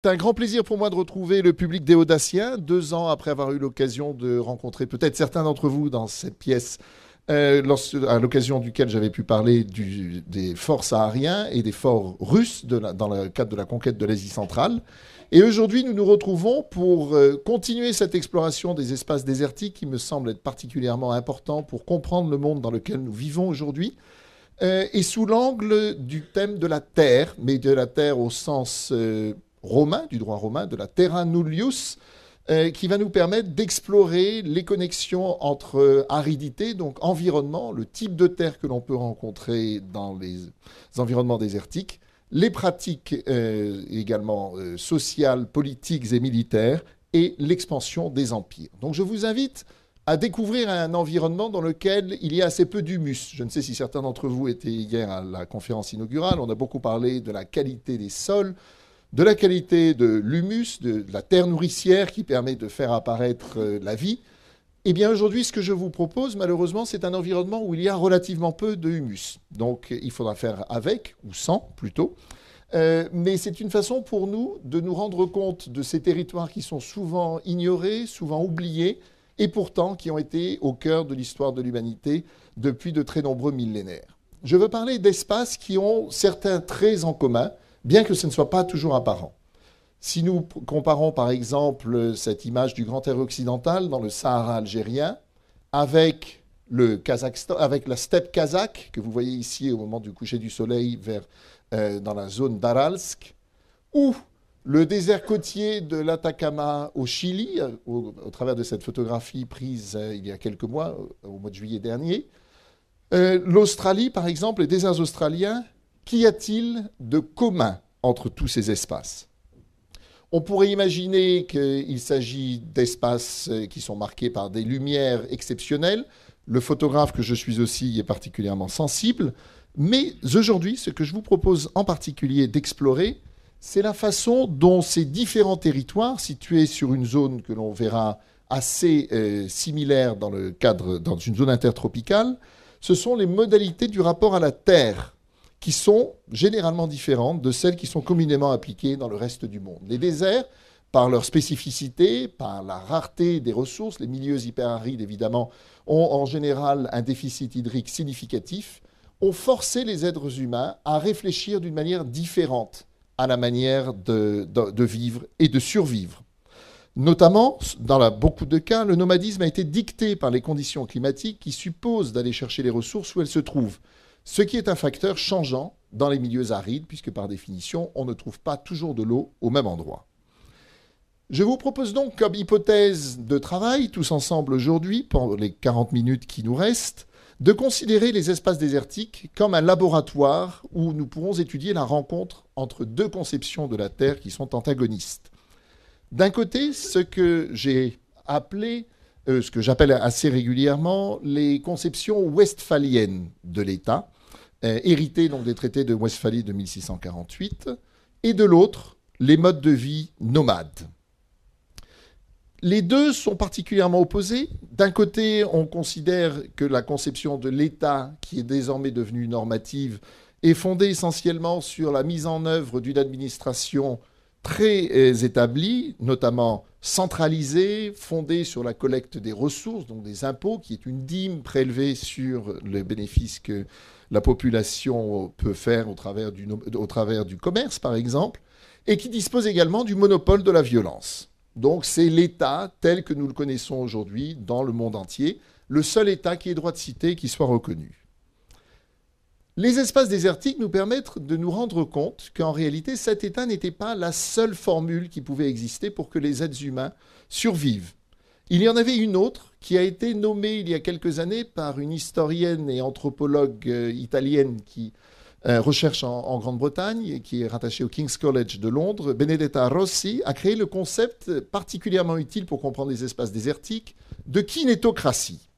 C'est un grand plaisir pour moi de retrouver le public des Audaciens, 2 ans après avoir eu l'occasion de rencontrer peut-être certains d'entre vous dans cette pièce, à l'occasion duquel j'avais pu parler des forts sahariens et des forts russes dans le cadre de la conquête de l'Asie centrale. Et aujourd'hui, nous nous retrouvons pour continuer cette exploration des espaces désertiques qui me semble être particulièrement important pour comprendre le monde dans lequel nous vivons aujourd'hui. Et sous l'angle du thème de la terre, mais de la terre au sens romain, du droit romain, de la terra nullius, qui va nous permettre d'explorer les connexions entre aridité, donc environnement, le type de terre que l'on peut rencontrer dans les environnements désertiques, les pratiques également sociales, politiques et militaires, et l'expansion des empires. Donc je vous invite à découvrir un environnement dans lequel il y a assez peu d'humus. Je ne sais si certains d'entre vous étaient hier à la conférence inaugurale. On a beaucoup parlé de la qualité des sols, de la qualité de l'humus, de la terre nourricière qui permet de faire apparaître la vie. Eh bien aujourd'hui, ce que je vous propose, malheureusement, c'est un environnement où il y a relativement peu de humus. Donc il faudra faire avec, ou sans plutôt. Mais c'est une façon pour nous de nous rendre compte de ces territoires qui sont souvent ignorés, souvent oubliés, et pourtant qui ont été au cœur de l'histoire de l'humanité depuis de très nombreux millénaires. Je veux parler d'espaces qui ont certains traits en commun, bien que ce ne soit pas toujours apparent. Si nous comparons par exemple cette image du Grand Air occidental dans le Sahara algérien avec le Kazakhstan, avec la steppe kazakh que vous voyez ici au moment du coucher du soleil dans la zone d'Aralsk, ou le désert côtier de l'Atacama au Chili, au travers de cette photographie prise il y a quelques mois, au mois de juillet dernier, l'Australie par exemple, les déserts australiens. Qu'y a-t-il de commun entre tous ces espaces? On pourrait imaginer qu'il s'agit d'espaces qui sont marqués par des lumières exceptionnelles. Le photographe que je suis aussi y est particulièrement sensible. Mais aujourd'hui, ce que je vous propose en particulier d'explorer, c'est la façon dont ces différents territoires, situés sur une zone que l'on verra assez similaire dans une zone intertropicale, ce sont les modalités du rapport à la Terre qui sont généralement différentes de celles qui sont communément appliquées dans le reste du monde. Les déserts, par leur spécificité, par la rareté des ressources, les milieux hyperarides évidemment ont en général un déficit hydrique significatif, ont forcé les êtres humains à réfléchir d'une manière différente à la manière de vivre et de survivre. Notamment, dans beaucoup de cas, le nomadisme a été dicté par les conditions climatiques qui supposent d'aller chercher les ressources où elles se trouvent, ce qui est un facteur changeant dans les milieux arides, puisque par définition, on ne trouve pas toujours de l'eau au même endroit. Je vous propose donc comme hypothèse de travail, tous ensemble aujourd'hui, pendant les 40 minutes qui nous restent, de considérer les espaces désertiques comme un laboratoire où nous pourrons étudier la rencontre entre deux conceptions de la Terre qui sont antagonistes. D'un côté, ce que j'appelle assez régulièrement les conceptions westphaliennes de l'État, héritées donc des traités de Westphalie de 1648, et de l'autre, les modes de vie nomades. Les deux sont particulièrement opposés. D'un côté, on considère que la conception de l'État, qui est désormais devenue normative, est fondée essentiellement sur la mise en œuvre d'une administration très établie, notamment centralisée, fondée sur la collecte des ressources, donc des impôts, qui est une dîme prélevée sur les bénéfices que la population peut faire au travers du commerce, par exemple, et qui dispose également du monopole de la violence. Donc c'est l'État tel que nous le connaissons aujourd'hui dans le monde entier, le seul État qui ait droit de cité qui soit reconnu. Les espaces désertiques nous permettent de nous rendre compte qu'en réalité, cet État n'était pas la seule formule qui pouvait exister pour que les êtres humains survivent. Il y en avait une autre qui a été nommée il y a quelques années par une historienne et anthropologue italienne qui recherche en Grande-Bretagne, qui est rattachée au King's College de Londres. Benedetta Rossi a créé le concept particulièrement utile pour comprendre les espaces désertiques de kinétocratie.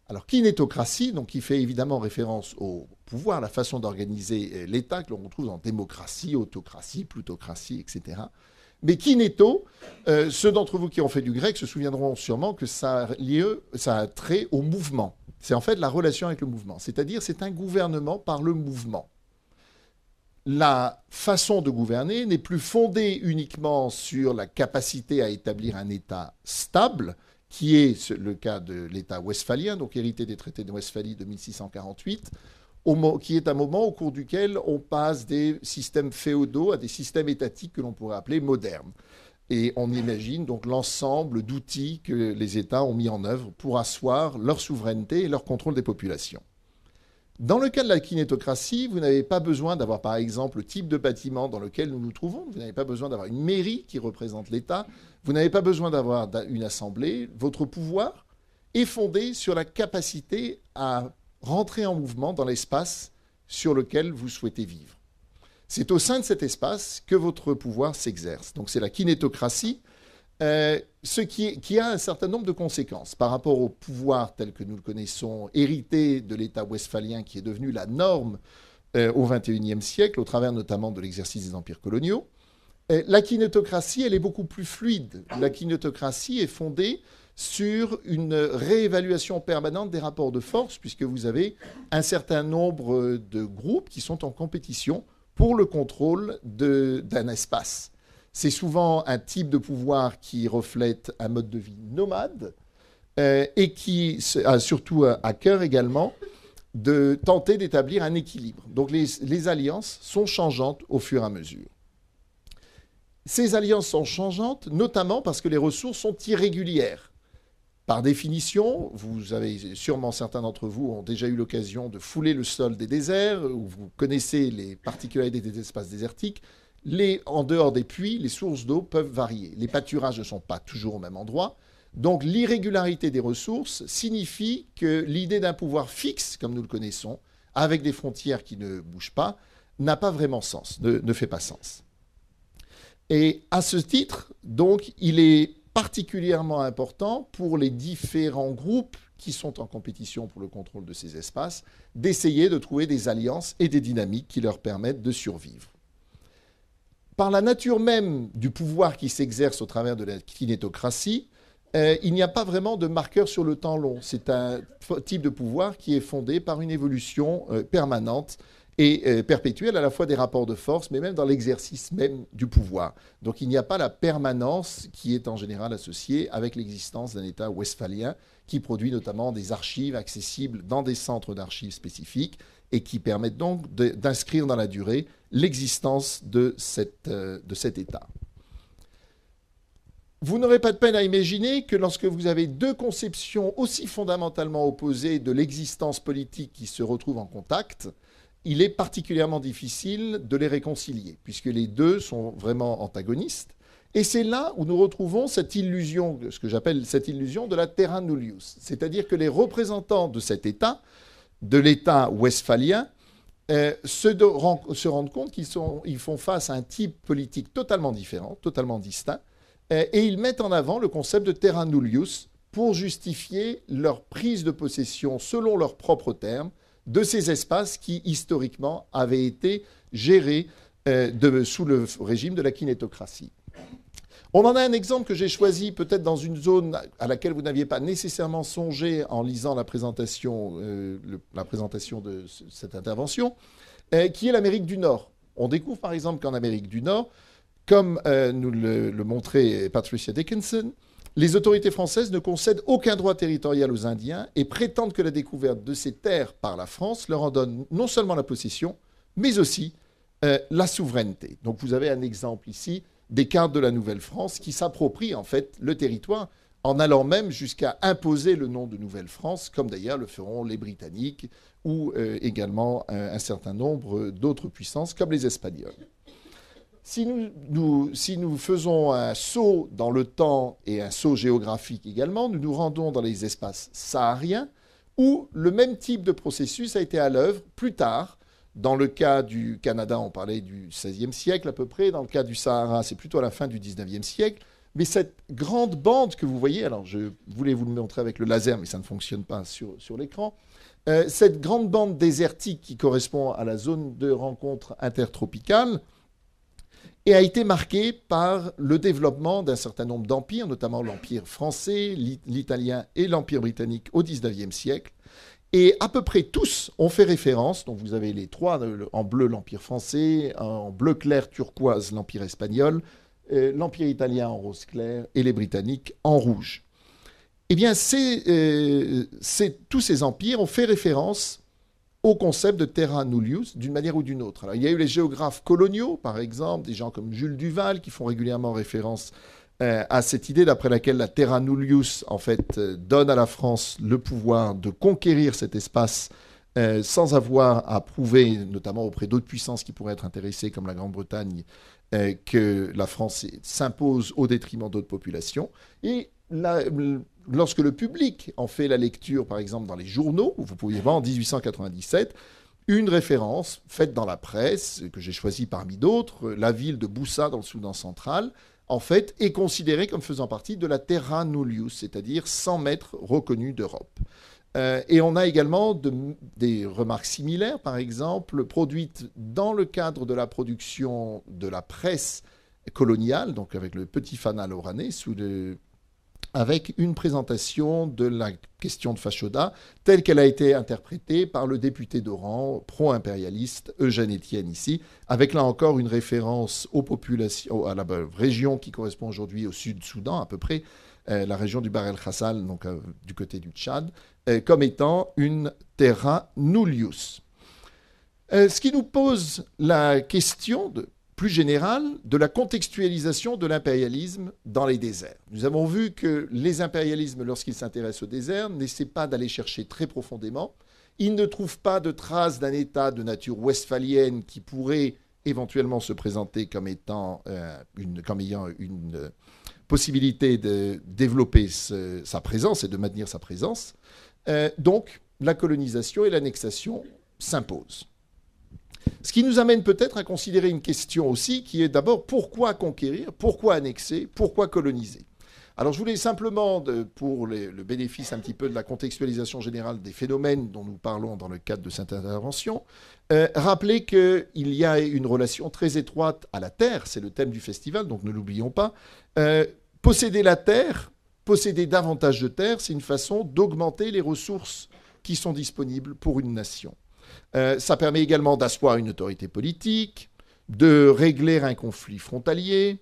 Alors, kinétocratie, donc, qui fait évidemment référence au pouvoir, la façon d'organiser l'État, que l'on retrouve en démocratie, autocratie, plutocratie, etc. Mais kinéto, ceux d'entre vous qui ont fait du grec se souviendront sûrement que ça a trait au mouvement. C'est en fait la relation avec le mouvement. C'est-à-dire, c'est un gouvernement par le mouvement. la façon de gouverner n'est plus fondée uniquement sur la capacité à établir un État stable, qui est le cas de l'État westphalien, donc hérité des traités de Westphalie de 1648, qui est un moment au cours duquel on passe des systèmes féodaux à des systèmes étatiques que l'on pourrait appeler modernes. Et on imagine donc l'ensemble d'outils que les États ont mis en œuvre pour asseoir leur souveraineté et leur contrôle des populations. Dans le cas de la kinétocratie, vous n'avez pas besoin d'avoir, par exemple, le type de bâtiment dans lequel nous nous trouvons. Vous n'avez pas besoin d'avoir une mairie qui représente l'État. Vous n'avez pas besoin d'avoir une assemblée. Votre pouvoir est fondé sur la capacité à rentrer en mouvement dans l'espace sur lequel vous souhaitez vivre. C'est au sein de cet espace que votre pouvoir s'exerce. Donc c'est la kinétocratie, ce qui a un certain nombre de conséquences par rapport au pouvoir tel que nous le connaissons, hérité de l'État westphalien qui est devenu la norme au XXIe siècle, au travers notamment de l'exercice des empires coloniaux. La kinétocratie, elle est beaucoup plus fluide. La kinétocratie est fondée sur une réévaluation permanente des rapports de force, puisque vous avez un certain nombre de groupes qui sont en compétition pour le contrôle d'un espace. C'est souvent un type de pouvoir qui reflète un mode de vie nomade et qui a surtout à cœur également de tenter d'établir un équilibre. Donc les alliances sont changeantes au fur et à mesure. Ces alliances sont changeantes notamment parce que les ressources sont irrégulières. Par définition, vous avez sûrement certains d'entre vous ont déjà eu l'occasion de fouler le sol des déserts, ou vous connaissez les particularités des espaces désertiques. En dehors des puits, les sources d'eau peuvent varier. Les pâturages ne sont pas toujours au même endroit. Donc l'irrégularité des ressources signifie que l'idée d'un pouvoir fixe, comme nous le connaissons, avec des frontières qui ne bougent pas, n'a pas vraiment sens, ne fait pas sens. Et à ce titre, donc, il est particulièrement important pour les différents groupes qui sont en compétition pour le contrôle de ces espaces, d'essayer de trouver des alliances et des dynamiques qui leur permettent de survivre. Par la nature même du pouvoir qui s'exerce au travers de la kinétocratie, il n'y a pas vraiment de marqueur sur le temps long. C'est un type de pouvoir qui est fondé par une évolution permanente et perpétuelle à la fois des rapports de force, mais même dans l'exercice même du pouvoir. Donc il n'y a pas la permanence qui est en général associée avec l'existence d'un État westphalien qui produit notamment des archives accessibles dans des centres d'archives spécifiques et qui permettent donc d'inscrire dans la durée l'existence de cet État. Vous n'aurez pas de peine à imaginer que lorsque vous avez deux conceptions aussi fondamentalement opposées de l'existence politique qui se retrouvent en contact, il est particulièrement difficile de les réconcilier, puisque les deux sont vraiment antagonistes. Et c'est là où nous retrouvons cette illusion, ce que j'appelle cette illusion de la terra nullius, c'est-à-dire que les représentants de cet État, de l'État westphalien, se rendent compte qu'ils font face à un type politique totalement différent, totalement distinct, et ils mettent en avant le concept de terra nullius pour justifier leur prise de possession, selon leurs propres termes, de ces espaces qui, historiquement, avaient été gérés sous le régime de la kinétocratie. On en a un exemple que j'ai choisi peut-être dans une zone à laquelle vous n'aviez pas nécessairement songé en lisant la présentation de cette intervention, qui est l'Amérique du Nord. On découvre par exemple qu'en Amérique du Nord, comme nous le montrait Patricia Dickinson, les autorités françaises ne concèdent aucun droit territorial aux Indiens et prétendent que la découverte de ces terres par la France leur en donne non seulement la possession, mais aussi la souveraineté. Donc vous avez un exemple ici des cartes de la Nouvelle-France qui s'approprient en fait le territoire en allant même jusqu'à imposer le nom de Nouvelle-France, comme d'ailleurs le feront les Britanniques ou également un certain nombre d'autres puissances comme les Espagnols. Si nous faisons un saut dans le temps et un saut géographique également, nous nous rendons dans les espaces sahariens où le même type de processus a été à l'œuvre plus tard. Dans le cas du Canada, on parlait du XVIe siècle à peu près. Dans le cas du Sahara, c'est plutôt à la fin du XIXe siècle. Mais cette grande bande que vous voyez, alors je voulais vous le montrer avec le laser, mais ça ne fonctionne pas sur l'écran. Cette grande bande désertique qui correspond à la zone de rencontre intertropicale, et a été marqué par le développement d'un certain nombre d'empires, notamment l'Empire français, l'Italien et l'Empire britannique au XIXe siècle. Et à peu près tous ont fait référence, donc vous avez les trois, en bleu l'Empire français, en bleu clair turquoise l'Empire espagnol, l'Empire italien en rose clair et les Britanniques en rouge. Eh bien, tous ces empires ont fait référence au concept de terra nullius d'une manière ou d'une autre. Alors, il y a eu les géographes coloniaux, par exemple, des gens comme Jules Duval qui font régulièrement référence à cette idée d'après laquelle la terra nullius, en fait, donne à la France le pouvoir de conquérir cet espace sans avoir à prouver, notamment auprès d'autres puissances qui pourraient être intéressées, comme la Grande-Bretagne, que la France s'impose au détriment d'autres populations. Et lorsque le public en fait la lecture, par exemple dans les journaux, où vous pouviez voir en 1897, une référence faite dans la presse, que j'ai choisie parmi d'autres, la ville de Boussa dans le Soudan central, en fait, est considérée comme faisant partie de la terra nullius, c'est-à-dire 100 mètres reconnus d'Europe. Et on a également des remarques similaires, par exemple, produites dans le cadre de la production de la presse coloniale, donc avec le petit fanal oranais, avec une présentation de la question de Fashoda telle qu'elle a été interprétée par le député d'Oran, pro-impérialiste Eugène Etienne ici, avec là encore une référence aux populations, à la région qui correspond aujourd'hui au Sud-Soudan à peu près, la région du Bahr el-Khassal, donc du côté du Tchad, comme étant une terra nullius. Ce qui nous pose la question plus générale de la contextualisation de l'impérialisme dans les déserts. Nous avons vu que les impérialismes, lorsqu'ils s'intéressent au désert, n'essaient pas d'aller chercher très profondément. Ils ne trouvent pas de traces d'un État de nature westphalienne qui pourrait éventuellement se présenter comme ayant une possibilité de développer sa présence et de maintenir sa présence. Donc, la colonisation et l'annexation s'imposent. Ce qui nous amène peut-être à considérer une question aussi qui est d'abord pourquoi conquérir, pourquoi annexer, pourquoi coloniser. Alors je voulais simplement, pour le bénéfice un petit peu de la contextualisation générale des phénomènes dont nous parlons dans le cadre de cette intervention, rappeler qu'il y a une relation très étroite à la terre, c'est le thème du festival, donc ne l'oublions pas. Posséder la terre, posséder davantage de terre, c'est une façon d'augmenter les ressources qui sont disponibles pour une nation. Ça permet également d'asseoir une autorité politique, de régler un conflit frontalier,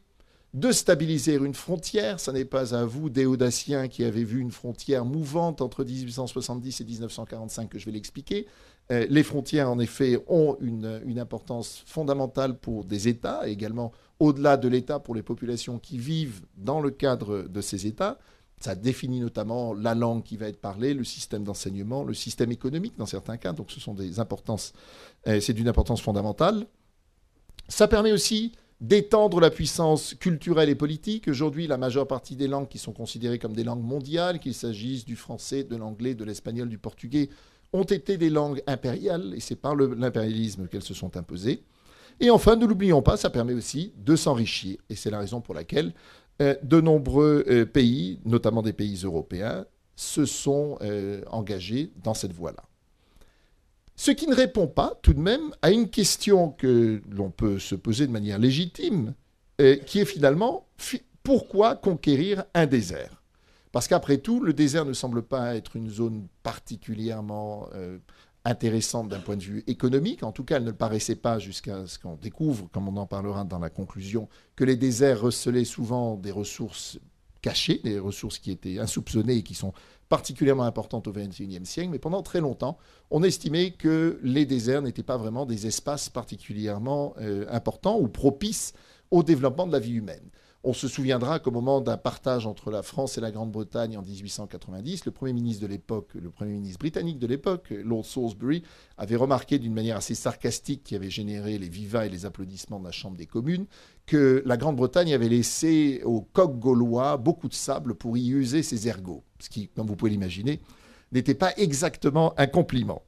de stabiliser une frontière. Ce n'est pas à vous, Déodatien, qui avez vu une frontière mouvante entre 1870 et 1945 que je vais l'expliquer. Les frontières, en effet, ont une importance fondamentale pour des États, et également au-delà de l'État pour les populations qui vivent dans le cadre de ces États. Ça définit notamment la langue qui va être parlée, le système d'enseignement, le système économique dans certains cas. Donc ce sont c'est d'une importance fondamentale. Ça permet aussi d'étendre la puissance culturelle et politique. Aujourd'hui, la majeure partie des langues qui sont considérées comme des langues mondiales, qu'il s'agisse du français, de l'anglais, de l'espagnol, du portugais, ont été des langues impériales, et c'est par l'impérialisme qu'elles se sont imposées. Et enfin, ne l'oublions pas, ça permet aussi de s'enrichir. Et c'est la raison pour laquelle de nombreux pays, notamment des pays européens, se sont engagés dans cette voie-là. Ce qui ne répond pas, tout de même, à une question que l'on peut se poser de manière légitime, qui est finalement, pourquoi conquérir un désert? Parce qu'après tout, le désert ne semble pas être une zone particulièrement intéressante d'un point de vue économique. En tout cas, elle ne le paraissait pas jusqu'à ce qu'on découvre, comme on en parlera dans la conclusion, que les déserts recelaient souvent des ressources cachées, des ressources qui étaient insoupçonnées et qui sont particulièrement importantes au XXIe siècle. Mais pendant très longtemps, on estimait que les déserts n'étaient pas vraiment des espaces particulièrement importants ou propices au développement de la vie humaine. On se souviendra qu'au moment d'un partage entre la France et la Grande-Bretagne en 1890, le Premier ministre de l'époque, le Premier ministre britannique de l'époque, Lord Salisbury, avait remarqué d'une manière assez sarcastique qui avait généré les vivas et les applaudissements de la Chambre des communes que la Grande-Bretagne avait laissé aux coqs gaulois beaucoup de sable pour y user ses ergots, ce qui, comme vous pouvez l'imaginer, n'était pas exactement un compliment.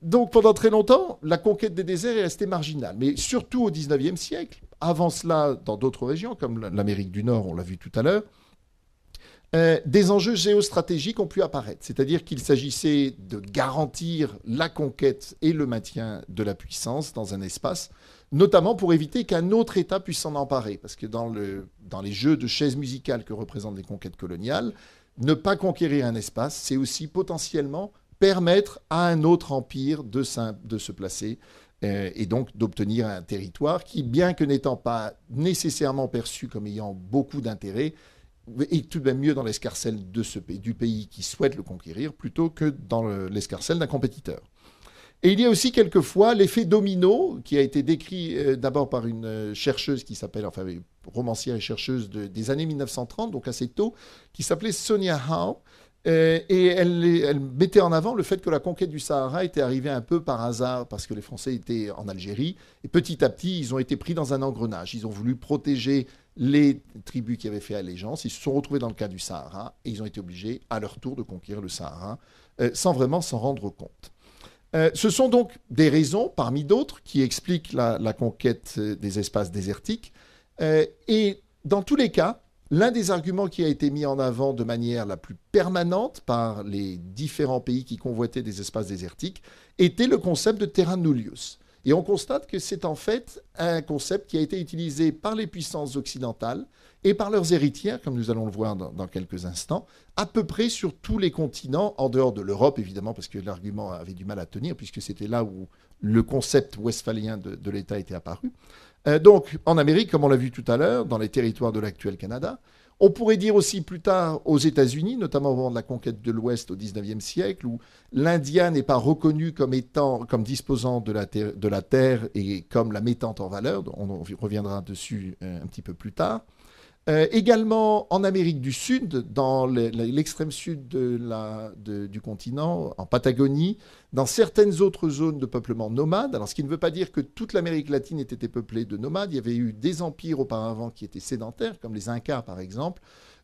Donc pendant très longtemps, la conquête des déserts est restée marginale, mais surtout au XIXe siècle. Avant cela, dans d'autres régions, comme l'Amérique du Nord, on l'a vu tout à l'heure, des enjeux géostratégiques ont pu apparaître. C'est-à-dire qu'il s'agissait de garantir la conquête et le maintien de la puissance dans un espace, notamment pour éviter qu'un autre État puisse s'en emparer. Parce que dans les jeux de chaises musicales que représentent les conquêtes coloniales, ne pas conquérir un espace, c'est aussi potentiellement permettre à un autre empire de se placer et donc d'obtenir un territoire qui, bien que n'étant pas nécessairement perçu comme ayant beaucoup d'intérêt, est tout de même mieux dans l'escarcelle du pays qui souhaite le conquérir plutôt que dans l'escarcelle d'un compétiteur. Et il y a aussi quelquefois l'effet domino qui a été décrit d'abord par une chercheuse qui s'appelle, enfin romancière et chercheuse des années 1930, donc assez tôt, qui s'appelait Sonia Howe. Et elle mettait en avant le fait que la conquête du Sahara était arrivée un peu par hasard parce que les Français étaient en Algérie. Et petit à petit, ils ont été pris dans un engrenage. Ils ont voulu protéger les tribus qui avaient fait allégeance. Ils se sont retrouvés dans le cas du Sahara et ils ont été obligés à leur tour de conquérir le Sahara sans vraiment s'en rendre compte. Ce sont donc des raisons, parmi d'autres, qui expliquent la conquête des espaces désertiques. Et dans tous les cas, l'un des arguments qui a été mis en avant de manière la plus permanente par les différents pays qui convoitaient des espaces désertiques était le concept de terra nullius. Et on constate que c'est en fait un concept qui a été utilisé par les puissances occidentales et par leurs héritières, comme nous allons le voir dans quelques instants, à peu près sur tous les continents, en dehors de l'Europe évidemment, parce que l'argument avait du mal à tenir, puisque c'était là où le concept westphalien de l'État était apparu. Donc, en Amérique, comme on l'a vu tout à l'heure, dans les territoires de l'actuel Canada. On pourrait dire aussi plus tard aux États-Unis, notamment au moment de la conquête de l'Ouest au XIXe siècle, où l'Indien n'est pas reconnu comme disposant de la terre et comme la mettant en valeur. On reviendra dessus un petit peu plus tard. Également en Amérique du Sud, dans l'extrême sud du continent, en Patagonie, dans certaines autres zones de peuplement nomade. Alors, ce qui ne veut pas dire que toute l'Amérique latine ait été peuplée de nomades. Il y avait eu des empires auparavant qui étaient sédentaires, comme les Incas par exemple,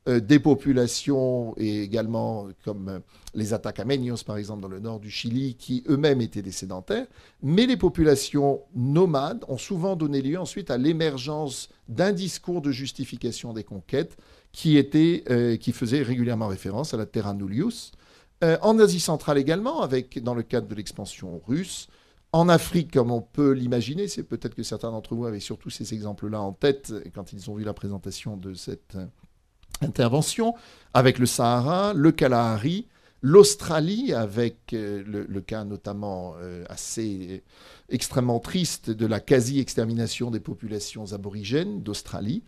des populations et également comme les Atacameños par exemple dans le nord du Chili, qui eux-mêmes étaient des sédentaires. Mais les populations nomades ont souvent donné lieu ensuite à l'émergence d'un discours de justification des conquêtes qui faisait régulièrement référence à la terra nullius. En Asie centrale également, dans le cadre de l'expansion russe. En Afrique, comme on peut l'imaginer, c'est peut-être que certains d'entre vous avaient surtout ces exemples-là en tête quand ils ont vu la présentation de cette intervention, avec le Sahara, le Kalahari, l'Australie, avec le cas notamment assez extrêmement triste de la quasi-extermination des populations aborigènes d'Australie.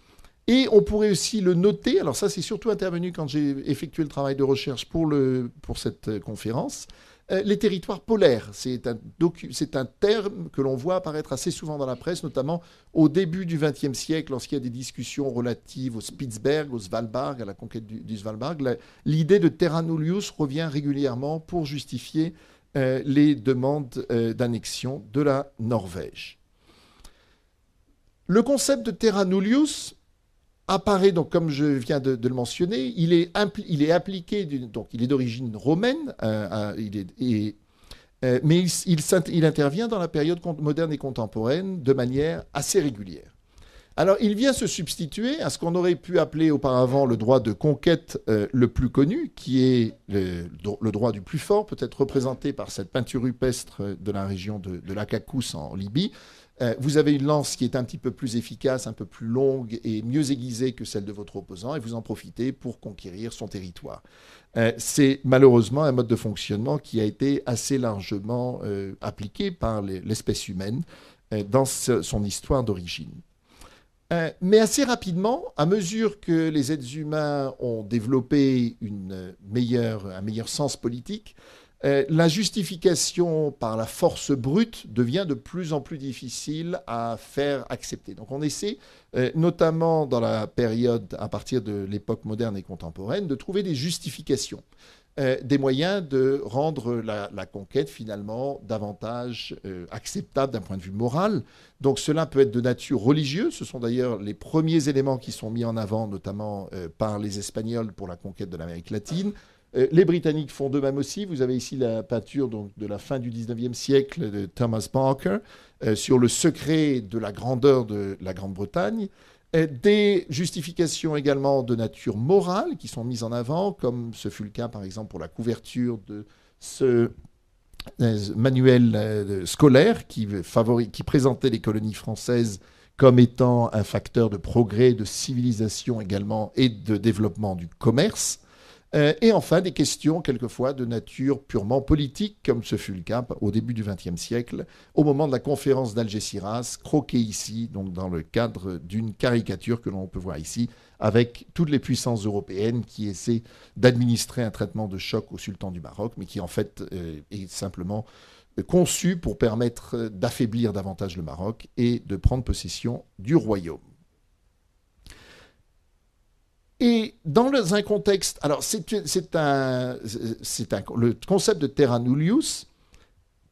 Et on pourrait aussi le noter, alors ça c'est surtout intervenu quand j'ai effectué le travail de recherche pour cette conférence, les territoires polaires. C'est un terme que l'on voit apparaître assez souvent dans la presse, notamment au début du XXe siècle, lorsqu'il y a des discussions relatives au Spitzberg, au Svalbard, à la conquête du Svalbard. L'idée de terra nullius revient régulièrement pour justifier les demandes d'annexion de la Norvège. Le concept de terra nullius apparaît, donc, comme je viens de le mentionner, il est appliqué, donc il est d'origine romaine, mais il intervient dans la période moderne et contemporaine de manière assez régulière. Alors, il vient se substituer à ce qu'on aurait pu appeler auparavant le droit de conquête le plus connu, qui est le droit du plus fort, peut-être représenté par cette peinture rupestre de la région de l'Akakous en Libye. Vous avez une lance qui est un petit peu plus efficace, un peu plus longue et mieux aiguisée que celle de votre opposant, et vous en profitez pour conquérir son territoire. C'est malheureusement un mode de fonctionnement qui a été assez largement appliqué par l'espèce humaine dans son histoire d'origine. Mais assez rapidement, à mesure que les êtres humains ont développé un meilleur sens politique, la justification par la force brute devient de plus en plus difficile à faire accepter. Donc on essaie, notamment dans la période à partir de l'époque moderne et contemporaine, de trouver des justifications, des moyens de rendre la conquête finalement davantage acceptable d'un point de vue moral. Donc cela peut être de nature religieuse. Ce sont d'ailleurs les premiers éléments qui sont mis en avant, notamment par les Espagnols pour la conquête de l'Amérique latine. Les Britanniques font de même aussi. Vous avez ici la peinture donc, de la fin du XIXe siècle de Thomas Parker sur le secret de la grandeur de la Grande-Bretagne. Des justifications également de nature morale qui sont mises en avant, comme ce fut le cas par exemple pour la couverture de ce manuel scolaire qui présentait les colonies françaises comme étant un facteur de progrès, de civilisation également et de développement du commerce. Et enfin, des questions quelquefois de nature purement politique, comme ce fut le cas au début du XXe siècle, au moment de la conférence d'Algésiras, croquée ici, donc dans le cadre d'une caricature que l'on peut voir ici, avec toutes les puissances européennes qui essaient d'administrer un traitement de choc au sultan du Maroc, mais qui en fait est simplement conçu pour permettre d'affaiblir davantage le Maroc et de prendre possession du royaume. Et dans un contexte, alors le concept de terra nullius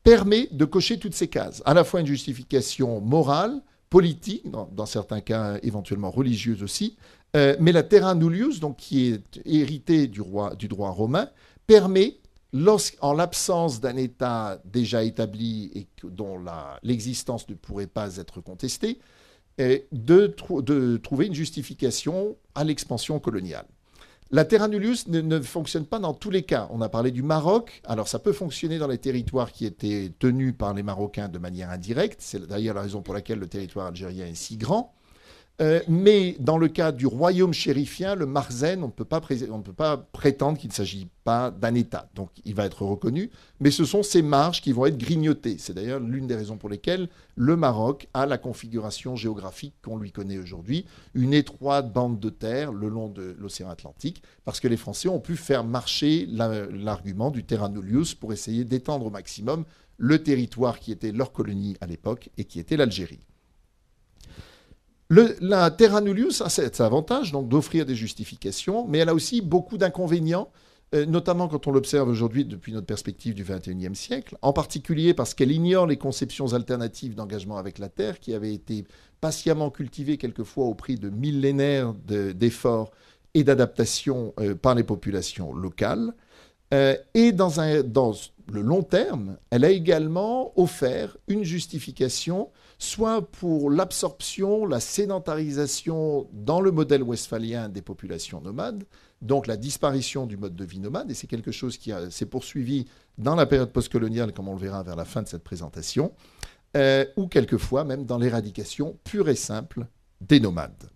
permet de cocher toutes ces cases, à la fois une justification morale, politique, dans certains cas éventuellement religieuse aussi, mais la terra nullius, donc qui est héritée du droit romain, permet, en l'absence d'un État déjà établi et dont l'existence ne pourrait pas être contestée, de trouver une justification à l'expansion coloniale. La terra nullius ne fonctionne pas dans tous les cas. On a parlé du Maroc. Alors ça peut fonctionner dans les territoires qui étaient tenus par les Marocains de manière indirecte. C'est d'ailleurs la raison pour laquelle le territoire algérien est si grand. Mais dans le cas du royaume chérifien, le Marzen, on ne peut pas prétendre qu'il ne s'agit pas d'un État. Donc il va être reconnu, mais ce sont ces marges qui vont être grignotées. C'est d'ailleurs l'une des raisons pour lesquelles le Maroc a la configuration géographique qu'on lui connaît aujourd'hui, une étroite bande de terre le long de l'océan Atlantique, parce que les Français ont pu faire marcher l'argument du terra nullius pour essayer d'étendre au maximum le territoire qui était leur colonie à l'époque et qui était l'Algérie. La terra nullius a cet avantage donc d'offrir des justifications, mais elle a aussi beaucoup d'inconvénients, notamment quand on l'observe aujourd'hui depuis notre perspective du XXIe siècle, en particulier parce qu'elle ignore les conceptions alternatives d'engagement avec la terre qui avaient été patiemment cultivées quelquefois au prix de millénaires d'efforts et d'adaptation par les populations locales. Et dans le long terme, elle a également offert une justification soit pour l'absorption, la sédentarisation dans le modèle westphalien des populations nomades, donc la disparition du mode de vie nomade, et c'est quelque chose qui s'est poursuivi dans la période postcoloniale, comme on le verra vers la fin de cette présentation, ou quelquefois même dans l'éradication pure et simple des nomades.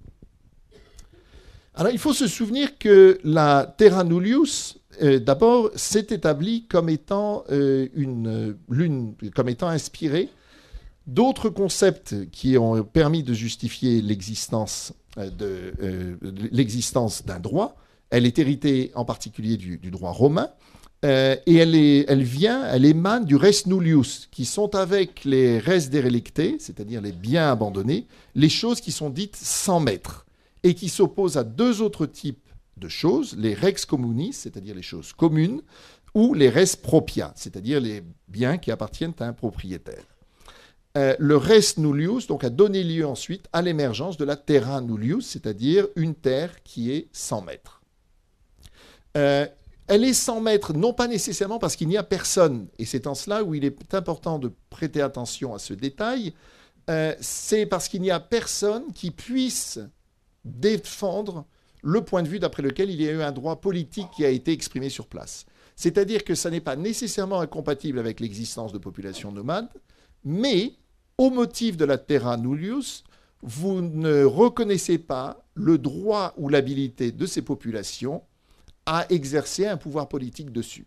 Alors il faut se souvenir que la terra nullius, d'abord, s'est établie comme étant, comme étant inspirée d'autres concepts qui ont permis de justifier l'existence d'un droit. Elle est héritée en particulier du droit romain, et elle émane du res nullius, qui sont avec les res derelicti, c'est-à-dire les biens abandonnés, les choses qui sont dites sans maître, et qui s'opposent à deux autres types de choses, les rex communis, c'est-à-dire les choses communes, ou les res propria, c'est-à-dire les biens qui appartiennent à un propriétaire. Le res nullius donc, a donné lieu ensuite à l'émergence de la terra nullius, c'est-à-dire une terre qui est sans maître. Elle est sans maître, non pas nécessairement parce qu'il n'y a personne, et c'est en cela où il est important de prêter attention à ce détail, c'est parce qu'il n'y a personne qui puisse défendre le point de vue d'après lequel il y a eu un droit politique qui a été exprimé sur place. C'est-à-dire que ça n'est pas nécessairement incompatible avec l'existence de populations nomades, mais au motif de la terra nullius, vous ne reconnaissez pas le droit ou l'habilité de ces populations à exercer un pouvoir politique dessus.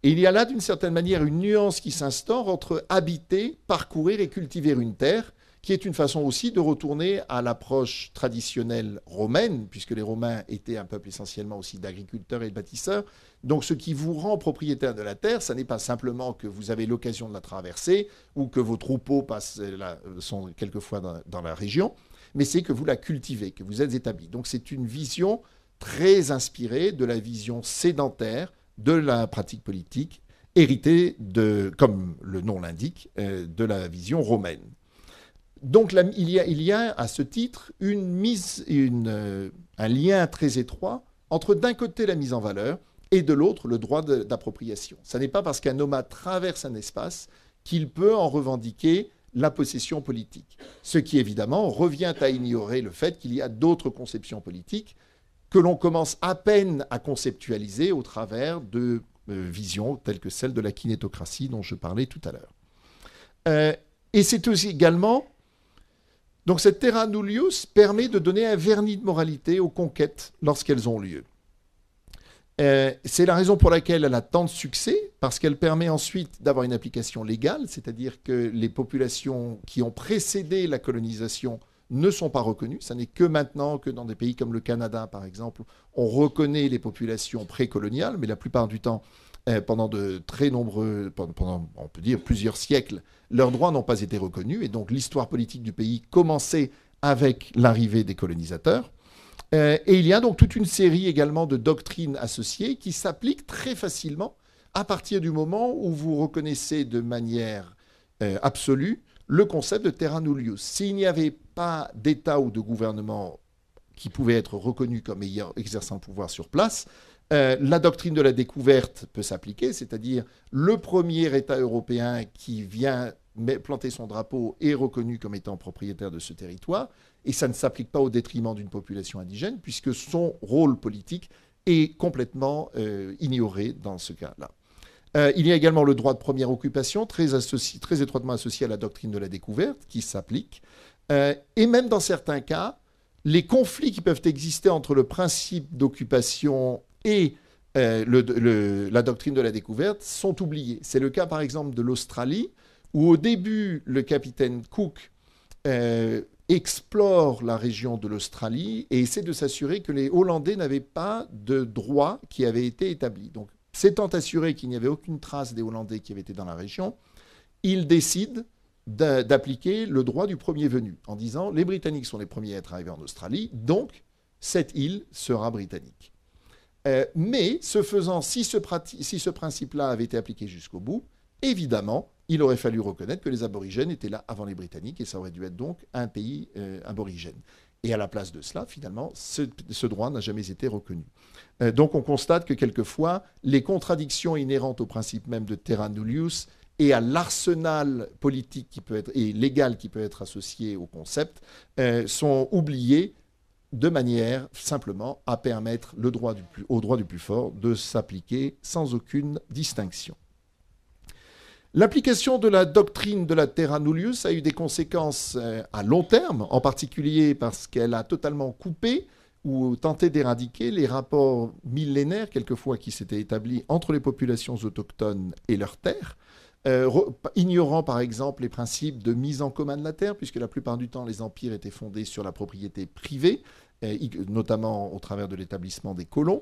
Et il y a là, d'une certaine manière, une nuance qui s'instaure entre habiter, parcourir et cultiver une terre, qui est une façon aussi de retourner à l'approche traditionnelle romaine, puisque les Romains étaient un peuple essentiellement aussi d'agriculteurs et de bâtisseurs. Donc ce qui vous rend propriétaire de la terre, ce n'est pas simplement que vous avez l'occasion de la traverser ou que vos troupeaux sont quelquefois dans la région, mais c'est que vous la cultivez, que vous êtes établi. Donc c'est une vision très inspirée de la vision sédentaire de la pratique politique, héritée, comme le nom l'indique, de la vision romaine. Donc il y a à ce titre un lien très étroit entre d'un côté la mise en valeur et de l'autre le droit d'appropriation. Ce n'est pas parce qu'un nomade traverse un espace qu'il peut en revendiquer la possession politique. Ce qui évidemment revient à ignorer le fait qu'il y a d'autres conceptions politiques que l'on commence à peine à conceptualiser au travers de visions telles que celle de la kinétocratie dont je parlais tout à l'heure. Et c'est aussi également... Donc cette terra nullius permet de donner un vernis de moralité aux conquêtes lorsqu'elles ont lieu. C'est la raison pour laquelle elle a tant de succès, parce qu'elle permet ensuite d'avoir une application légale, c'est-à-dire que les populations qui ont précédé la colonisation ne sont pas reconnues. Ce n'est que maintenant que dans des pays comme le Canada, par exemple, on reconnaît les populations précoloniales, mais la plupart du temps, pendant de très nombreux, pendant, on peut dire, plusieurs siècles, leurs droits n'ont pas été reconnus, et donc l'histoire politique du pays commençait avec l'arrivée des colonisateurs. Et il y a donc toute une série également de doctrines associées qui s'appliquent très facilement à partir du moment où vous reconnaissez de manière absolue le concept de terra nullius. S'il n'y avait pas d'État ou de gouvernement qui pouvait être reconnu comme exerçant le pouvoir sur place, la doctrine de la découverte peut s'appliquer, c'est-à-dire le premier État européen qui vient planter son drapeau est reconnu comme étant propriétaire de ce territoire, et ça ne s'applique pas au détriment d'une population indigène, puisque son rôle politique est complètement ignoré dans ce cas-là. Il y a également le droit de première occupation, très étroitement associé à la doctrine de la découverte, qui s'applique. Et même dans certains cas, les conflits qui peuvent exister entre le principe d'occupation et la doctrine de la découverte sont oubliés. C'est le cas, par exemple, de l'Australie, où au début, le capitaine Cook explore la région de l'Australie et essaie de s'assurer que les Hollandais n'avaient pas de droit qui avait été établi. Donc, s'étant assuré qu'il n'y avait aucune trace des Hollandais qui avaient été dans la région, il décide d'appliquer le droit du premier venu, en disant les Britanniques sont les premiers à être arrivés en Australie, donc cette île sera britannique. Mais, ce faisant, si ce principe-là avait été appliqué jusqu'au bout, évidemment, il aurait fallu reconnaître que les aborigènes étaient là avant les Britanniques, et ça aurait dû être donc un pays aborigène. Et à la place de cela, finalement, ce droit n'a jamais été reconnu. Donc on constate que quelquefois, les contradictions inhérentes au principe même de terra nullius et à l'arsenal politique qui peut être, et légal qui peut être associé au concept sont oubliées de manière simplement à permettre au droit du plus fort de s'appliquer sans aucune distinction. L'application de la doctrine de la terra nullius a eu des conséquences à long terme, en particulier parce qu'elle a totalement coupé ou tenté d'éradiquer les rapports millénaires, quelquefois, qui s'étaient établis entre les populations autochtones et leurs terres, ignorant par exemple les principes de mise en commun de la terre, puisque la plupart du temps les empires étaient fondés sur la propriété privée, notamment au travers de l'établissement des colons.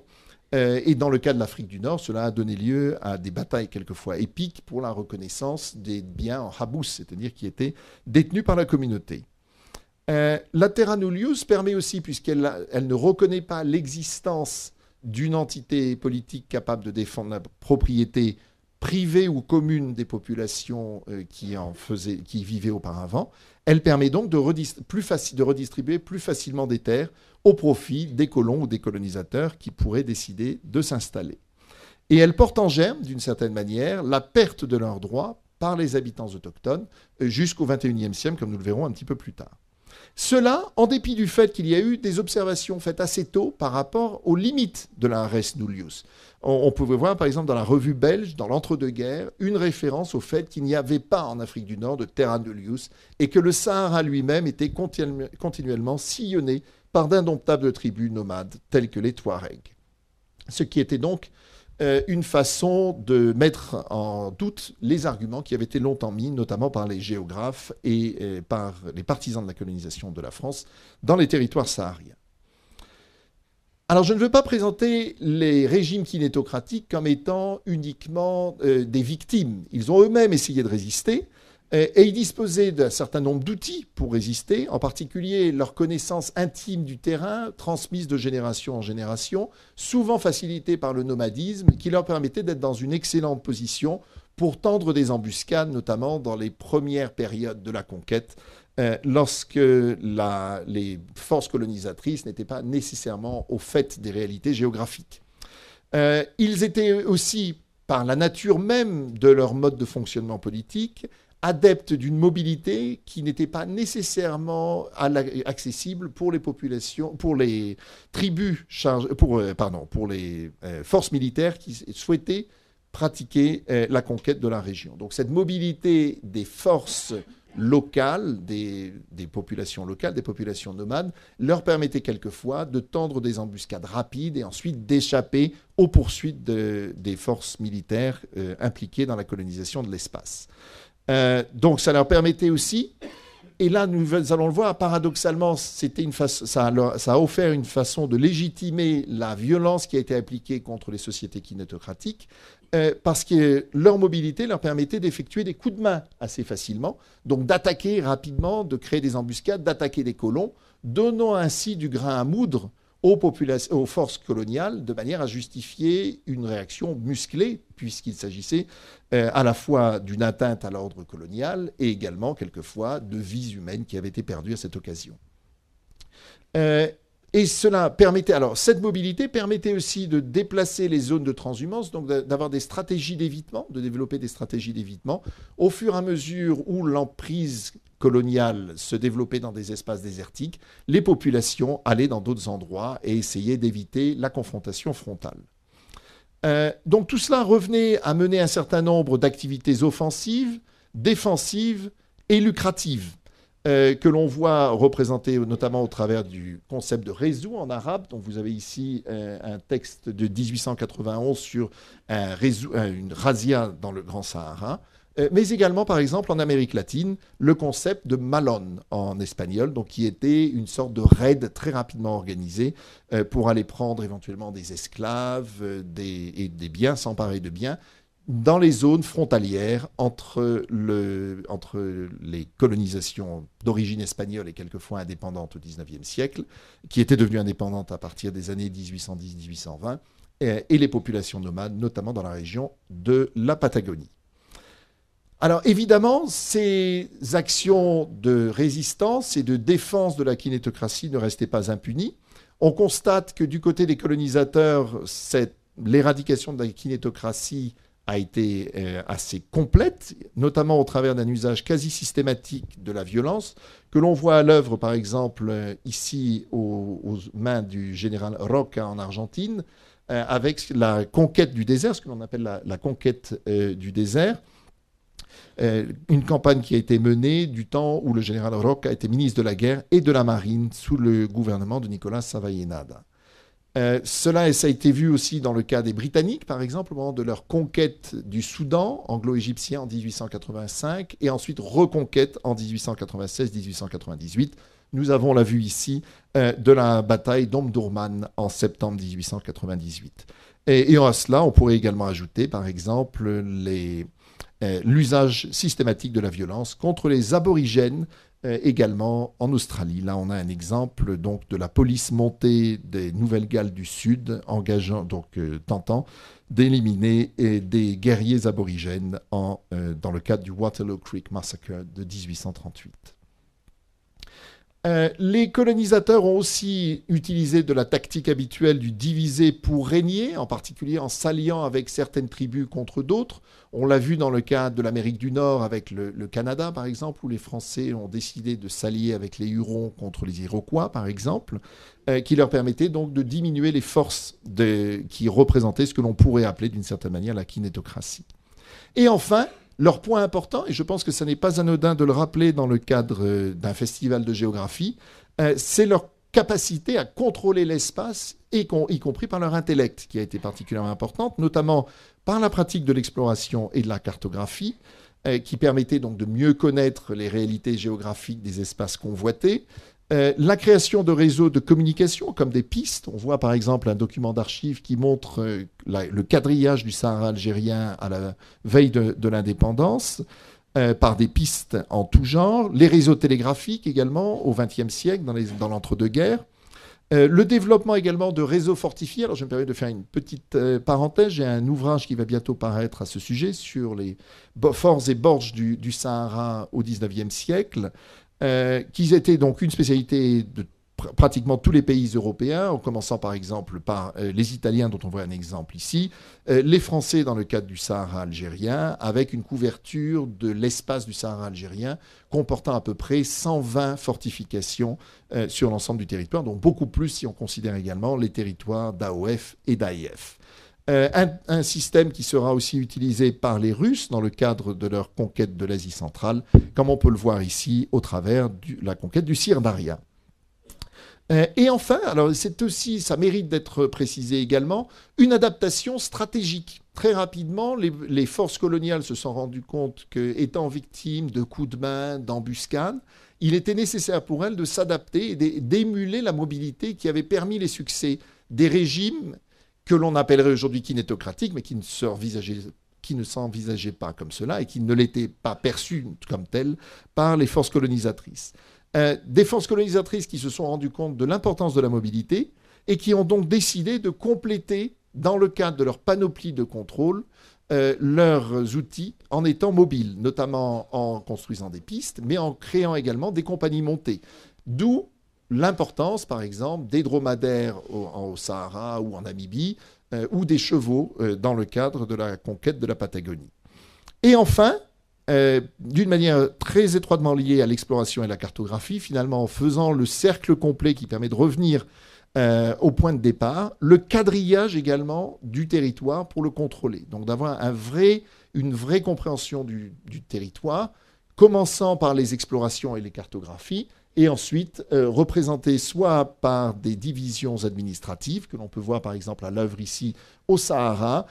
Et dans le cas de l'Afrique du Nord, cela a donné lieu à des batailles quelquefois épiques pour la reconnaissance des biens en habous, c'est-à-dire qui étaient détenus par la communauté. La terra nullius permet aussi, puisqu'elle ne reconnaît pas l'existence d'une entité politique capable de défendre la propriété privée ou commune des populations qui vivaient auparavant, elle permet donc de redistribuer plus facilement des terres au profit des colons ou des colonisateurs qui pourraient décider de s'installer. Et elle porte en germe, d'une certaine manière, la perte de leurs droits par les habitants autochtones jusqu'au XXIe siècle, comme nous le verrons un petit peu plus tard. Cela, en dépit du fait qu'il y a eu des observations faites assez tôt par rapport aux limites de la res nullius. On pouvait voir, par exemple, dans la revue belge, dans l'entre-deux-guerres, une référence au fait qu'il n'y avait pas en Afrique du Nord de terra nullius et que le Sahara lui-même était continuellement sillonné par d'indomptables tribus nomades telles que les Touaregs. Ce qui était donc une façon de mettre en doute les arguments qui avaient été longtemps mis, notamment par les géographes et par les partisans de la colonisation de la France dans les territoires sahariens. Alors, je ne veux pas présenter les régimes kinétocratiques comme étant uniquement des victimes. Ils ont eux-mêmes essayé de résister et ils disposaient d'un certain nombre d'outils pour résister, en particulier leur connaissance intime du terrain, transmise de génération en génération, souvent facilitée par le nomadisme, qui leur permettait d'être dans une excellente position pour tendre des embuscades, notamment dans les premières périodes de la conquête, lorsque les forces colonisatrices n'étaient pas nécessairement au fait des réalités géographiques. Ils étaient aussi, par la nature même de leur mode de fonctionnement politique, adeptes d'une mobilité qui n'était pas nécessairement accessible pour les populations, pour les tribus, pour les forces militaires qui souhaitaient pratiquer la conquête de la région. Donc cette mobilité des forces locales, des populations locales, des populations nomades, leur permettait quelquefois de tendre des embuscades rapides et ensuite d'échapper aux poursuites des forces militaires impliquées dans la colonisation de l'espace. Donc ça leur permettait aussi, et là nous allons le voir, paradoxalement, ça a offert une façon de légitimer la violence qui a été appliquée contre les sociétés kinétocratiques, parce que leur mobilité leur permettait d'effectuer des coups de main assez facilement, donc d'attaquer rapidement, de créer des embuscades, d'attaquer des colons, donnant ainsi du grain à moudre aux forces coloniales de manière à justifier une réaction musclée, puisqu'il s'agissait à la fois d'une atteinte à l'ordre colonial et également quelquefois de vies humaines qui avaient été perdues à cette occasion. Et cela permettait, alors cette mobilité permettait aussi de déplacer les zones de transhumance, donc d'avoir des stratégies d'évitement, de développer des stratégies d'évitement, au fur et à mesure où l'emprise coloniale se développait dans des espaces désertiques, les populations allaient dans d'autres endroits et essayaient d'éviter la confrontation frontale. Donc tout cela revenait à mener un certain nombre d'activités offensives, défensives et lucratives, que l'on voit représentées notamment au travers du concept de réseau en arabe. Donc vous avez ici un texte de 1891 sur une razzia dans le Grand Sahara, mais également, par exemple, en Amérique latine, le concept de malón en espagnol, donc qui était une sorte de raid très rapidement organisé pour aller prendre éventuellement des esclaves et des biens, s'emparer de biens, dans les zones frontalières entre les colonisations d'origine espagnole et quelquefois indépendantes au XIXe siècle, qui étaient devenues indépendantes à partir des années 1810-1820, et les populations nomades, notamment dans la région de la Patagonie. Alors évidemment, ces actions de résistance et de défense de la kinétocratie ne restaient pas impunies. On constate que du côté des colonisateurs, l'éradication de la kinétocratie a été assez complète, notamment au travers d'un usage quasi systématique de la violence, que l'on voit à l'œuvre, par exemple, ici aux mains du général Roca en Argentine, avec la conquête du désert, ce que l'on appelle la conquête du désert, une campagne qui a été menée du temps où le général Roca était ministre de la guerre et de la marine sous le gouvernement de Nicolás Avellaneda. Ça a été vu aussi dans le cas des Britanniques, par exemple, au moment de leur conquête du Soudan anglo-égyptien en 1885 et ensuite reconquête en 1896-1898. Nous avons la vue ici de la bataille d'Omdurman en septembre 1898. Et à cela, on pourrait également ajouter, par exemple, l'usage systématique de la violence contre les aborigènes, également en Australie. Là, on a un exemple donc de la police montée des Nouvelle-Galles du Sud, tentant d'éliminer des guerriers aborigènes dans le cadre du Waterloo Creek Massacre de 1838. Les colonisateurs ont aussi utilisé de la tactique habituelle du diviser pour régner, en particulier en s'alliant avec certaines tribus contre d'autres. On l'a vu dans le cas de l'Amérique du Nord avec le Canada, par exemple, où les Français ont décidé de s'allier avec les Hurons contre les Iroquois, par exemple, qui leur permettait donc de diminuer les forces qui représentaient ce que l'on pourrait appeler d'une certaine manière la kinétocratie. Et enfin, leur point important, et je pense que ce n'est pas anodin de le rappeler dans le cadre d'un festival de géographie, c'est leur capacité à contrôler l'espace, y compris par leur intellect, qui a été particulièrement importante, notamment par la pratique de l'exploration et de la cartographie, qui permettait donc de mieux connaître les réalités géographiques des espaces convoités, la création de réseaux de communication comme des pistes. On voit par exemple un document d'archives qui montre le quadrillage du Sahara algérien à la veille de l'indépendance par des pistes en tout genre. Les réseaux télégraphiques également au XXe siècle dans l'entre-deux-guerres. Le développement également de réseaux fortifiés. Alors je me permets de faire une petite parenthèse. J'ai un ouvrage qui va bientôt paraître à ce sujet sur les forts et bords du Sahara au XIXe siècle. Qui étaient donc une spécialité de pratiquement tous les pays européens, en commençant par exemple par les Italiens, dont on voit un exemple ici, les Français dans le cadre du Sahara algérien, avec une couverture de l'espace du Sahara algérien comportant à peu près 120 fortifications sur l'ensemble du territoire, donc beaucoup plus si on considère également les territoires d'AOF et d'AIF. Un système qui sera aussi utilisé par les Russes dans le cadre de leur conquête de l'Asie centrale, comme on peut le voir ici au travers de la conquête du Sir-Daria. Et enfin, alors c'est aussi, ça mérite d'être précisé également, une adaptation stratégique. Très rapidement, les forces coloniales se sont rendues compte qu'étant victimes de coups de main, d'embuscades, il était nécessaire pour elles de s'adapter et d'émuler la mobilité qui avait permis les succès des régimes que l'on appellerait aujourd'hui kinétocratiques, mais qui ne s'envisageaient pas comme cela et qui ne l'étaient pas perçus comme tels par les forces colonisatrices. Des forces colonisatrices qui se sont rendues compte de l'importance de la mobilité et qui ont donc décidé de compléter, dans le cadre de leur panoplie de contrôle, leurs outils en étant mobiles, notamment en construisant des pistes, mais en créant également des compagnies montées. D'où l'importance, par exemple, des dromadaires au Sahara ou en Namibie, ou des chevaux dans le cadre de la conquête de la Patagonie. Et enfin, d'une manière très étroitement liée à l'exploration et la cartographie, finalement en faisant le cercle complet qui permet de revenir au point de départ, le quadrillage également du territoire pour le contrôler. Donc d'avoir une vraie compréhension du territoire, commençant par les explorations et les cartographies, et ensuite représentées soit par des divisions administratives, que l'on peut voir par exemple à l'œuvre ici au Sahara,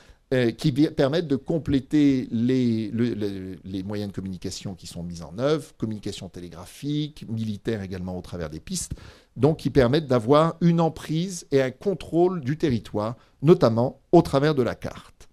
qui permettent de compléter les moyens de communication qui sont mis en œuvre, communication télégraphique, militaire également au travers des pistes, donc qui permettent d'avoir une emprise et un contrôle du territoire, notamment au travers de la carte.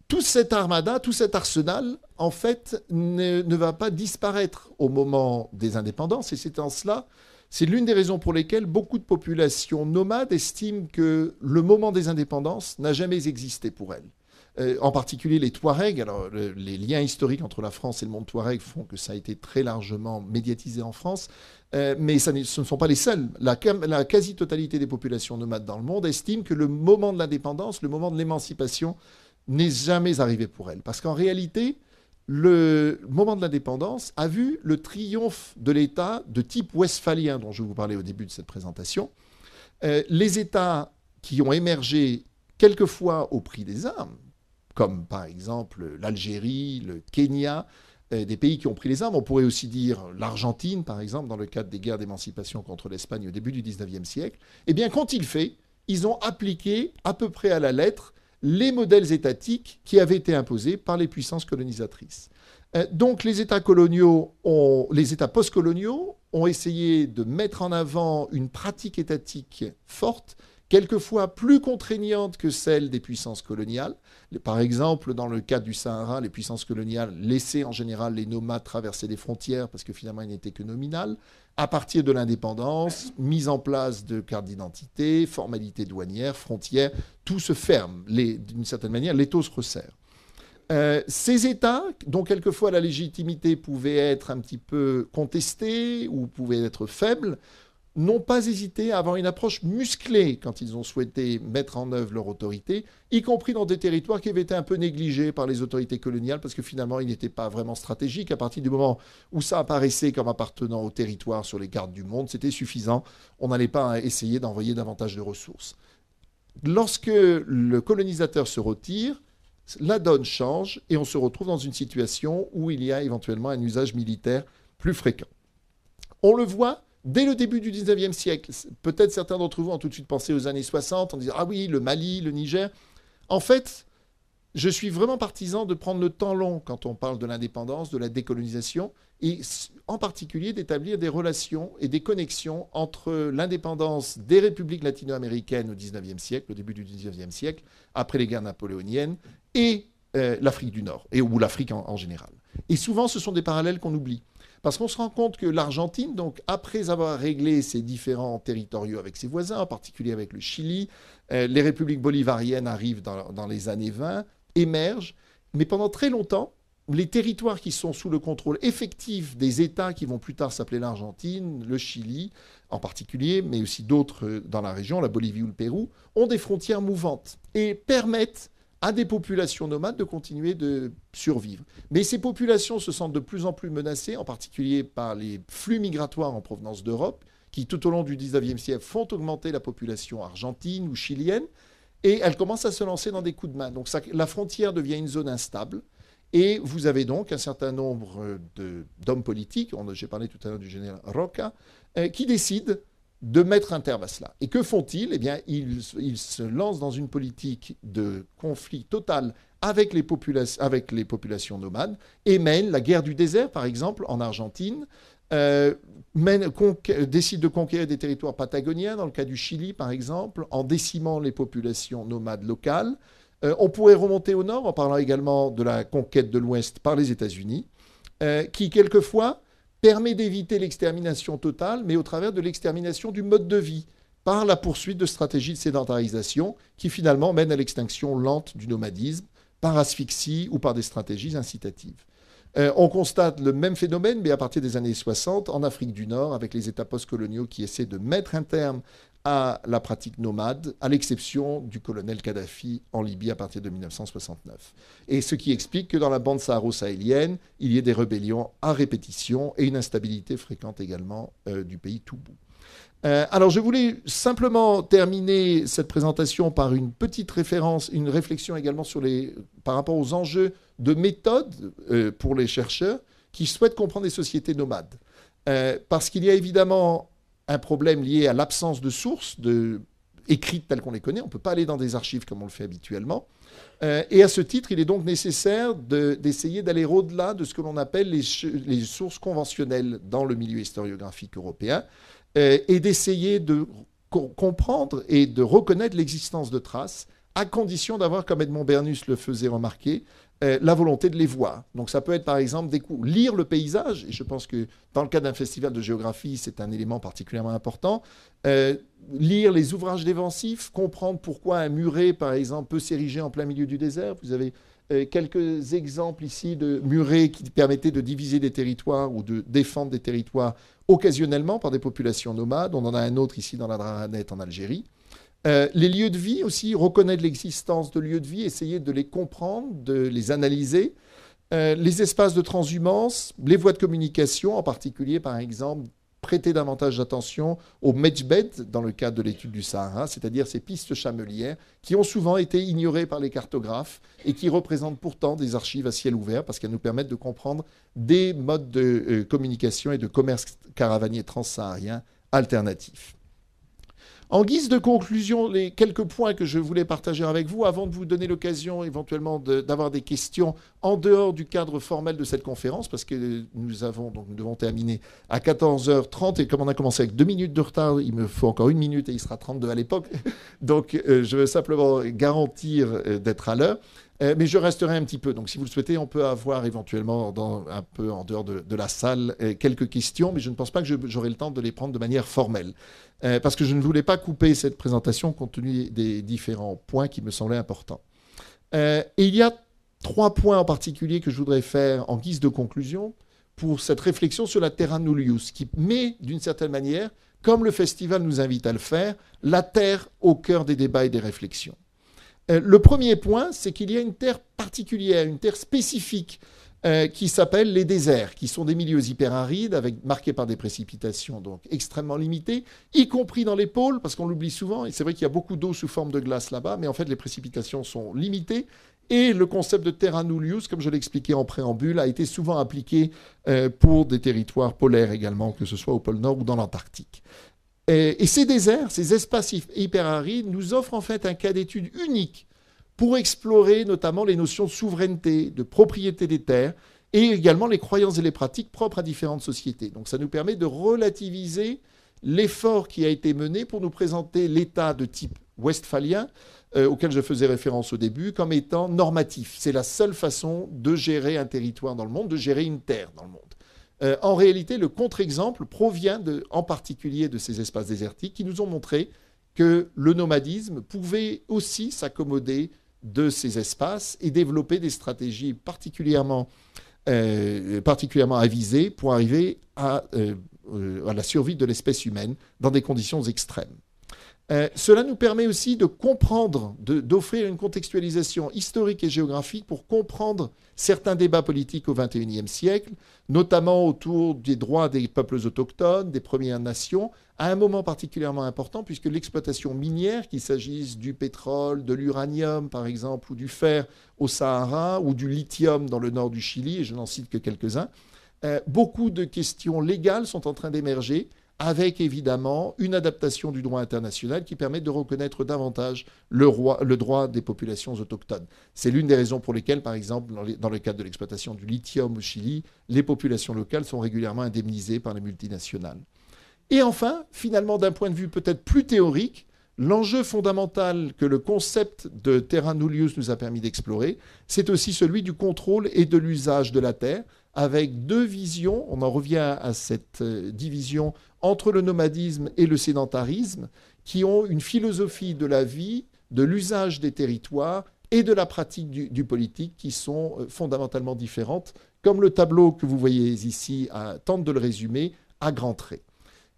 Tout cette armada, tout cet arsenal, en fait, ne va pas disparaître au moment des indépendances, et c'est en cela... C'est l'une des raisons pour lesquelles beaucoup de populations nomades estiment que le moment des indépendances n'a jamais existé pour elles. En particulier les Touaregs. Alors, les liens historiques entre la France et le monde Touareg font que ça a été très largement médiatisé en France, mais ce ne sont pas les seuls. La quasi-totalité des populations nomades dans le monde estiment que le moment de l'indépendance, le moment de l'émancipation, n'est jamais arrivé pour elles. Parce qu'en réalité, le moment de l'indépendance a vu le triomphe de l'État de type westphalien dont je vous parlais au début de cette présentation. Les États qui ont émergé quelquefois au prix des armes, comme par exemple l'Algérie, le Kenya, des pays qui ont pris les armes. On pourrait aussi dire l'Argentine, par exemple, dans le cadre des guerres d'émancipation contre l'Espagne au début du XIXe siècle. Eh bien, qu'ont-ils fait? Ils ont appliqué à peu près à la lettre les modèles étatiques qui avaient été imposés par les puissances colonisatrices. Donc les États postcoloniaux ont essayé de mettre en avant une pratique étatique forte, quelquefois plus contraignante que celle des puissances coloniales. Par exemple, dans le cas du Sahara, les puissances coloniales laissaient en général les nomades traverser les frontières parce que finalement, ils n'étaient que nominales. À partir de l'indépendance, mise en place de cartes d'identité, formalités douanières, frontières, tout se ferme. D'une certaine manière, l'étau se resserre. Ces États, dont quelquefois la légitimité pouvait être un petit peu contestée ou pouvait être faible, n'ont pas hésité à avoir une approche musclée quand ils ont souhaité mettre en œuvre leur autorité, y compris dans des territoires qui avaient été un peu négligés par les autorités coloniales, parce que finalement, ils n'étaient pas vraiment stratégiques. À partir du moment où ça apparaissait comme appartenant au territoire sur les cartes du monde, c'était suffisant. On n'allait pas essayer d'envoyer davantage de ressources. Lorsque le colonisateur se retire, la donne change et on se retrouve dans une situation où il y a éventuellement un usage militaire plus fréquent. On le voit dès le début du 19e siècle. Peut-être certains d'entre vous ont tout de suite pensé aux années 60 en disant « Ah oui, le Mali, le Niger ». En fait, je suis vraiment partisan de prendre le temps long quand on parle de l'indépendance, de la décolonisation, et en particulier d'établir des relations et des connexions entre l'indépendance des républiques latino-américaines au 19e siècle, au début du 19e siècle, après les guerres napoléoniennes, et l'Afrique du Nord, ou l'Afrique en général. Et souvent, ce sont des parallèles qu'on oublie. Parce qu'on se rend compte que l'Argentine, donc, après avoir réglé ses différents territoriaux avec ses voisins, en particulier avec le Chili, les républiques bolivariennes arrivent dans les années 20, émergent, mais pendant très longtemps, les territoires qui sont sous le contrôle effectif des États qui vont plus tard s'appeler l'Argentine, le Chili en particulier, mais aussi d'autres dans la région, la Bolivie ou le Pérou, ont des frontières mouvantes et permettent à des populations nomades de continuer de survivre. Mais ces populations se sentent de plus en plus menacées, en particulier par les flux migratoires en provenance d'Europe, qui tout au long du 19e siècle font augmenter la population argentine ou chilienne. et elle commence à se lancer dans des coups de main. Donc la frontière devient une zone instable. Et vous avez donc un certain nombre d'hommes politiques, j'ai parlé tout à l'heure du général Roca, qui décident de mettre un terme à cela. Et que font-ils? Eh bien, ils se lancent dans une politique de conflit total avec les populations nomades et mènent la guerre du désert, par exemple, en Argentine, décident de conquérir des territoires patagoniens, dans le cas du Chili, par exemple, en décimant les populations nomades locales. On pourrait remonter au nord en parlant également de la conquête de l'Ouest par les États-Unis, qui, quelquefois, permet d'éviter l'extermination totale, mais au travers de l'extermination du mode de vie, par la poursuite de stratégies de sédentarisation qui finalement mènent à l'extinction lente du nomadisme, par asphyxie ou par des stratégies incitatives. On constate le même phénomène, mais à partir des années 60, en Afrique du Nord, avec les États post-coloniaux qui essaient de mettre un terme à la pratique nomade, à l'exception du colonel Kadhafi en Libye à partir de 1969. Et ce qui explique que dans la bande saharo-sahélienne, il y ait des rébellions à répétition et une instabilité fréquente également du pays Toubou. Alors je voulais simplement terminer cette présentation par une petite référence, une réflexion également par rapport aux enjeux de méthode pour les chercheurs qui souhaitent comprendre les sociétés nomades. Parce qu'il y a évidemment un problème lié à l'absence de sources écrites telles qu'on les connaît. On ne peut pas aller dans des archives comme on le fait habituellement. Et à ce titre, il est donc nécessaire d'essayer d'aller au-delà de ce que l'on appelle les sources conventionnelles dans le milieu historiographique européen et d'essayer de comprendre et de reconnaître l'existence de traces à condition d'avoir, comme Edmond Bernus le faisait remarquer, la volonté de les voir. Donc ça peut être par exemple lire le paysage, et je pense que dans le cas d'un festival de géographie, c'est un élément particulièrement important, lire les ouvrages défensifs, comprendre pourquoi un muret, par exemple, peut s'ériger en plein milieu du désert. Vous avez quelques exemples ici de murets qui permettaient de diviser des territoires ou de défendre des territoires occasionnellement par des populations nomades. On en a un autre ici dans la Drahanette en Algérie. Les lieux de vie aussi, reconnaître l'existence de lieux de vie, essayer de les comprendre, de les analyser. Les espaces de transhumance, les voies de communication, en particulier, par exemple, prêter davantage d'attention aux matchbeds dans le cadre de l'étude du Sahara, c'est-à-dire ces pistes chamelières qui ont souvent été ignorées par les cartographes et qui représentent pourtant des archives à ciel ouvert parce qu'elles nous permettent de comprendre des modes de communication et de commerce caravanier transsaharien alternatifs. En guise de conclusion, les quelques points que je voulais partager avec vous, avant de vous donner l'occasion éventuellement d'avoir des questions en dehors du cadre formel de cette conférence, parce que nous devons terminer à 14h30, et comme on a commencé avec 2 minutes de retard, il me faut encore 1 minute et il sera 32 à l'époque. Donc je veux simplement garantir d'être à l'heure. Mais je resterai un petit peu. Donc, si vous le souhaitez, on peut avoir éventuellement, un peu en dehors de la salle, quelques questions, mais je ne pense pas que j'aurai le temps de les prendre de manière formelle. Parce que je ne voulais pas couper cette présentation compte tenu des différents points qui me semblaient importants. Et il y a 3 points en particulier que je voudrais faire en guise de conclusion pour cette réflexion sur la terra nullius, qui met, d'une certaine manière, comme le festival nous invite à le faire, la terre au cœur des débats et des réflexions. Le premier point, c'est qu'il y a une terre particulière, une terre spécifique qui s'appelle les déserts, qui sont des milieux hyperarides, marqués par des précipitations donc extrêmement limitées, y compris dans les pôles, parce qu'on l'oublie souvent, et c'est vrai qu'il y a beaucoup d'eau sous forme de glace là-bas, mais en fait les précipitations sont limitées, et le concept de terra nullius, comme je l'expliquais en préambule, a été souvent appliqué pour des territoires polaires également, que ce soit au pôle Nord ou dans l'Antarctique. Et ces déserts, ces espaces hyperarides nous offrent en fait un cas d'étude unique pour explorer notamment les notions de souveraineté, de propriété des terres et également les croyances et les pratiques propres à différentes sociétés. Donc ça nous permet de relativiser l'effort qui a été mené pour nous présenter l'État de type westphalien, auquel je faisais référence au début, comme étant normatif. C'est la seule façon de gérer un territoire dans le monde, de gérer une terre dans le monde. En réalité, le contre-exemple provient en particulier de ces espaces désertiques qui nous ont montré que le nomadisme pouvait aussi s'accommoder de ces espaces et développer des stratégies particulièrement avisées pour arriver à la survie de l'espèce humaine dans des conditions extrêmes. Cela nous permet aussi de comprendre, d'offrir une contextualisation historique et géographique pour comprendre certains débats politiques au XXIe siècle, notamment autour des droits des peuples autochtones, des Premières Nations, à un moment particulièrement important, puisque l'exploitation minière, qu'il s'agisse du pétrole, de l'uranium par exemple, ou du fer au Sahara, ou du lithium dans le nord du Chili, et je n'en cite que quelques-uns, beaucoup de questions légales sont en train d'émerger, avec évidemment une adaptation du droit international qui permet de reconnaître davantage le droit des populations autochtones. C'est l'une des raisons pour lesquelles, par exemple, dans le cadre de l'exploitation du lithium au Chili, les populations locales sont régulièrement indemnisées par les multinationales. Et enfin, finalement, d'un point de vue peut-être plus théorique, l'enjeu fondamental que le concept de terra nullius nous a permis d'explorer, c'est aussi celui du contrôle et de l'usage de la terre, avec deux visions. On en revient à cette division entre le nomadisme et le sédentarisme, qui ont une philosophie de la vie, de l'usage des territoires et de la pratique du politique qui sont fondamentalement différentes, comme le tableau que vous voyez ici tente de le résumer à grands traits.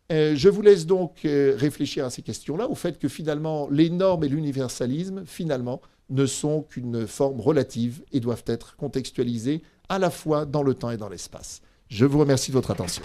Je vous laisse donc réfléchir à ces questions-là, au fait que finalement les normes et l'universalisme, finalement, ne sont qu'une forme relative et doivent être contextualisées à la fois dans le temps et dans l'espace. Je vous remercie de votre attention.